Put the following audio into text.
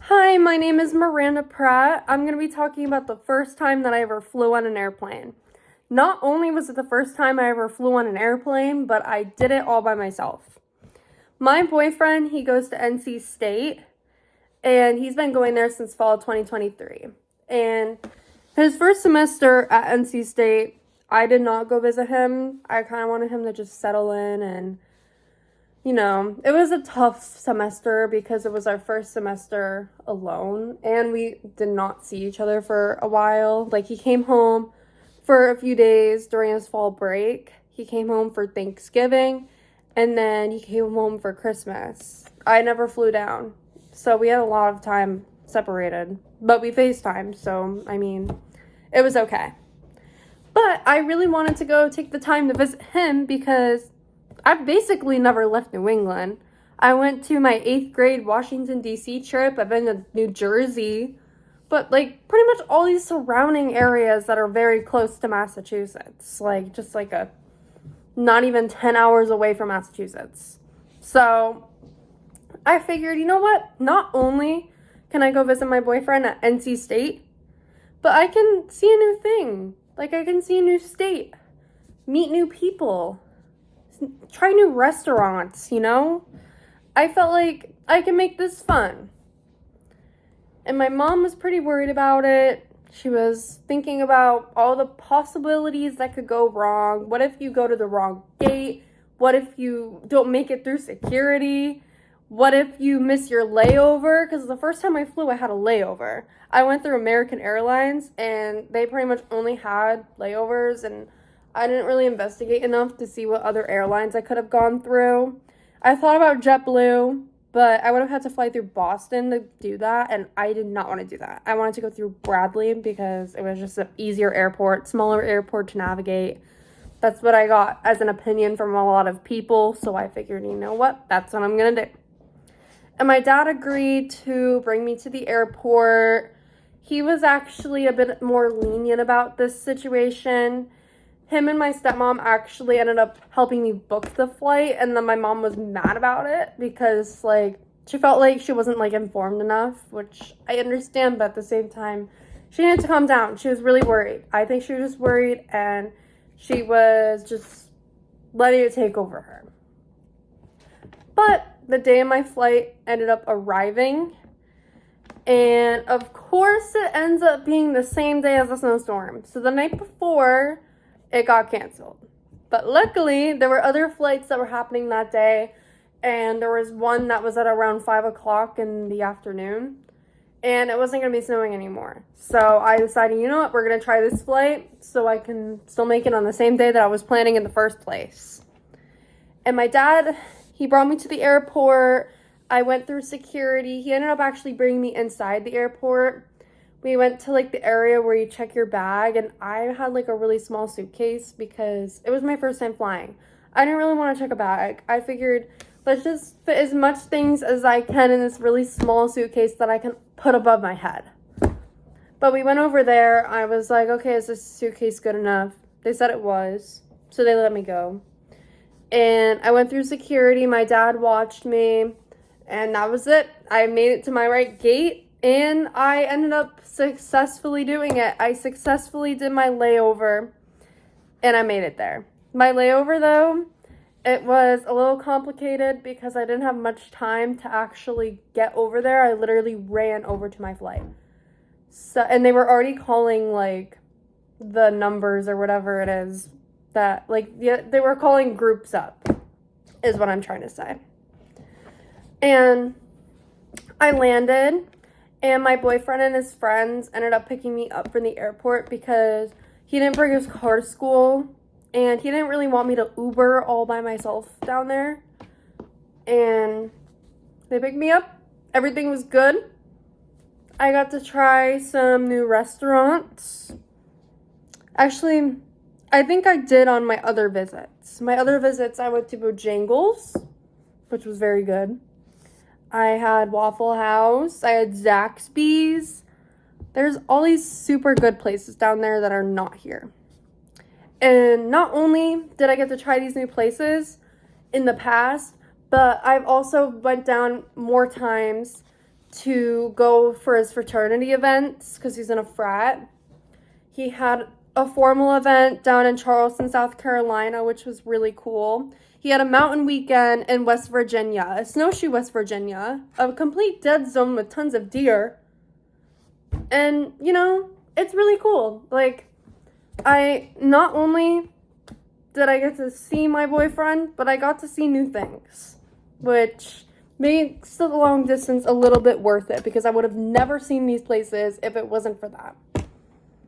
Hi, my name is Miranda Pratt. I'm going to be talking about the first time that I ever flew on an airplane. Not only was it the first time I ever flew on an airplane, but I did it all by myself. My boyfriend, he goes to NC State, and he's been going there since fall of 2023. And his first semester at NC State, I did not go visit him. I kind of wanted him to just settle in and it was a tough semester because it was our first semester alone and we did not see each other for a while. Like, he came home for a few days during his fall break. He came home for Thanksgiving and then he came home for Christmas. I never flew down. So we had a lot of time separated, but we FaceTimed. So, it was okay. But I really wanted to go take the time to visit him because I've basically never left New England. I went to my 8th grade Washington, D.C. trip. I've been to New Jersey. But, pretty much all these surrounding areas that are very close to Massachusetts. Not even 10 hours away from Massachusetts. So, I figured, you know what? Not only can I go visit my boyfriend at NC State, but I can see a new thing. I can see a new state. Meet new people. Try new restaurants, I felt like I can make this fun. And my mom was pretty worried about it. She was thinking about all the possibilities that could go wrong. What if you go to the wrong gate? What if you don't make it through security? What if you miss your layover? Because the first time I flew, I had a layover. I went through American Airlines, and they pretty much only had layovers, and I didn't really investigate enough to see what other airlines I could have gone through. I thought about JetBlue, but I would have had to fly through Boston to do that, and I did not want to do that. I wanted to go through Bradley because it was just an easier airport, smaller airport to navigate. That's what I got as an opinion from a lot of people, so I figured, you know what, that's what I'm going to do. And my dad agreed to bring me to the airport. He was actually a bit more lenient about this situation. Him and my stepmom actually ended up helping me book the flight, and then my mom was mad about it because, she felt like she wasn't, informed enough, which I understand, but at the same time, she needed to calm down. She was really worried. I think she was just worried, and she was just letting it take over her. But the day of my flight ended up arriving, and of course, it ends up being the same day as the snowstorm. So the night before, it got canceled. But luckily, there were other flights that were happening that day, and there was one that was at around 5 o'clock in the afternoon, and it wasn't going to be snowing anymore. So I decided, you know what, we're going to try this flight so I can still make it on the same day that I was planning in the first place. And my dad, he brought me to the airport. I went through security. He ended up actually bringing me inside the airport. We went to the area where you check your bag, and I had a really small suitcase because it was my first time flying. I didn't really want to check a bag. I figured, let's just fit as much things as I can in this really small suitcase that I can put above my head. But we went over there. I was like, okay, is this suitcase good enough? They said it was, so they let me go. And I went through security. My dad watched me, and that was it. I made it to my right gate. And I ended up successfully doing it. I successfully did my layover, and I made it there. My layover, though, it was a little complicated because I didn't have much time to actually get over there. I literally ran over to my flight. So, and they were already calling, the numbers or whatever it is that, they were calling groups up, is what I'm trying to say. And I landed. And my boyfriend and his friends ended up picking me up from the airport because he didn't bring his car to school. And he didn't really want me to Uber all by myself down there. And they picked me up. Everything was good. I got to try some new restaurants. Actually, I think I did on my other visits. My other visits, I went to Bojangles, which was very good. I had Waffle House. I had Zaxby's. There's all these super good places down there that are not here. And not only did I get to try these new places in the past, but I've also went down more times to go for his fraternity events because he's in a frat. He had a formal event down in Charleston, South Carolina, which was really cool. He had a mountain weekend in West Virginia, a snowshoe West Virginia, a complete dead zone with tons of deer. And, you know, it's really cool. Like, I not only did I get to see my boyfriend, but I got to see new things, which makes the long distance a little bit worth it because I would have never seen these places if it wasn't for that.